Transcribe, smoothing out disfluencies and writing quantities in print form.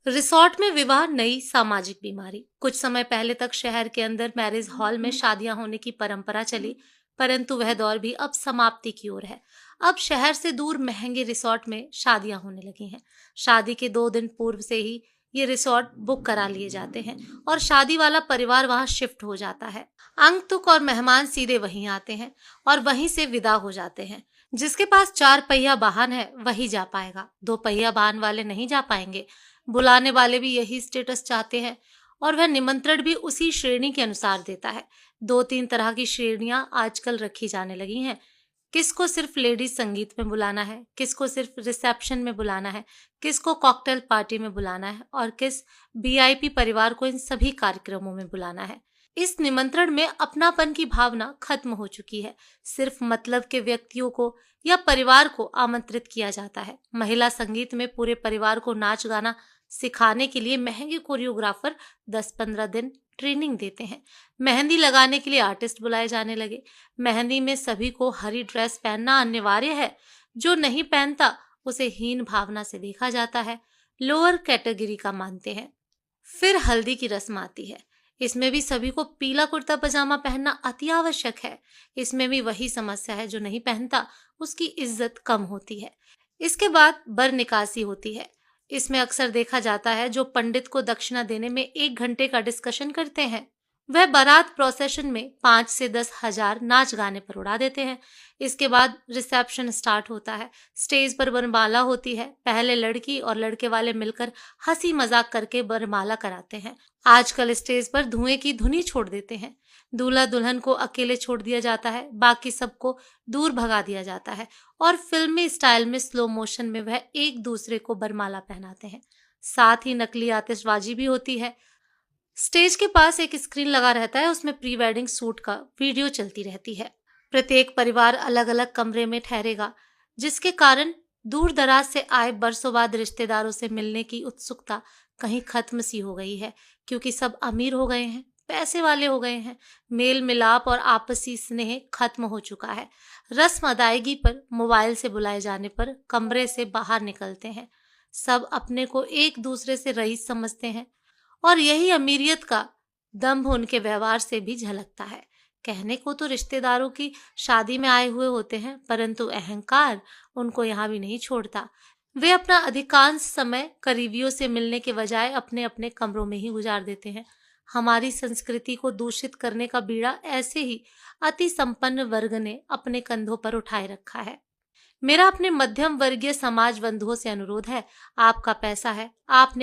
Resort में विवाह नई सामाजिक बीमारी। कुछ समय पहले तक शहर के अंदर मैरिज हॉल में शादियां होने की परंपरा चली, परंतु वह दौर भी अब समाप्ति की ओर है। अब शहर से दूर महंगे रिसोर्ट में शादियां होने लगी हैं। शादी के 2 दिन पूर्व से ही ये रिसोर्ट बुक करा लिए जाते हैं और शादी वाला परिवार वहां शिफ्ट हो जाता है। आगंतुक और मेहमान सीधे वहीं आते हैं और वहीं से विदा हो जाते हैं। जिसके पास 4 पहिया वाहन है वही जा पाएगा, 2 पहिया वाहन वाले नहीं जा पाएंगे। बुलाने वाले भी यही स्टेटस चाहते हैं और वह निमंत्रण भी उसी श्रेणी के अनुसार देता है। 2-3 तरह की श्रेणियां आजकल रखी जाने लगी हैं। किसको सिर्फ लेडीज संगीत में बुलाना है, किसको सिर्फ रिसेप्शन में बुलाना है, किसको कॉकटेल पार्टी में बुलाना है और किस वीआईपी परिवार को इन सभी कार्यक्रमों में बुलाना है। इस निमंत्रण में अपनापन की भावना खत्म हो चुकी है। सिर्फ मतलब के व्यक्तियों को या परिवार को आमंत्रित किया जाता है। महिला संगीत में पूरे परिवार को नाच गाना सिखाने के लिए महंगे कोरियोग्राफर 10-15 दिन ट्रेनिंग देते हैं। मेहंदी लगाने के लिए आर्टिस्ट बुलाए जाने लगे। मेहंदी में सभी को हरी ड्रेस पहनना अनिवार्य है। जो नहीं पहनता उसे हीन भावना से देखा जाता है, लोअर कैटेगरी का मानते हैं। फिर हल्दी की रस्म आती है। इसमें भी सभी को पीला कुर्ता पजामा पहनना अति आवश्यक है। इसमें भी वही समस्या है, जो नहीं पहनता उसकी इज्जत कम होती है। इसके बाद बर निकासी होती है। इसमें अक्सर देखा जाता है जो पंडित को दक्षिणा देने में 1 घंटे का डिस्कशन करते हैं, वह बारात प्रोसेशन में 5 से 10 हजार नाच गाने पर उड़ा देते हैं। इसके बाद रिसेप्शन स्टार्ट होता है। स्टेज पर वरमाला होती है। पहले लड़की और लड़के वाले मिलकर हंसी मजाक करके वरमाला कराते हैं। आजकल स्टेज पर धुएं की धुनी छोड़ देते हैं। दूल्हा दुल्हन को अकेले छोड़ दिया जाता है, बाकी सबको दूर भगा दिया जाता है और फिल्मी स्टाइल में स्लो मोशन में वह एक दूसरे को वरमाला पहनाते हैं। साथ ही नकली आतिशबाजी भी होती है। स्टेज के पास एक स्क्रीन लगा रहता है, उसमें प्री वेडिंग शूट का वीडियो चलती रहती है। प्रत्येक परिवार अलग अलग कमरे में ठहरेगा, जिसके कारण दूर दराज से आए बरसों बाद रिश्तेदारों से मिलने की उत्सुकता कहीं खत्म सी हो गई है, क्योंकि सब अमीर हो गए हैं, पैसे वाले हो गए हैं। मेल मिलाप और आपसी स्नेह खत्म हो चुका है। रस्म अदायगी पर मोबाइल से बुलाए जाने पर कमरे से बाहर निकलते हैं। सब अपने को एक दूसरे से रईस समझते हैं और यही अमीरियत का दंभ उनके व्यवहार से भी झलकता है। कहने को तो रिश्तेदारों की शादी में आए हुए होते हैं, परंतु अहंकार उनको यहाँ भी नहीं छोड़ता। वे अपना अधिकांश समय करीबियों से मिलने के बजाय अपने अपने कमरों में ही गुजार देते हैं। हमारी संस्कृति को दूषित करने का बीड़ा ऐसे ही अति संपन्न वर्ग ने अपने कंधों पर उठाए रखा है। मेरा अपने मध्यम वर्गीय समाज बंधुओं से अनुरोध है, आपका पैसा है, आपने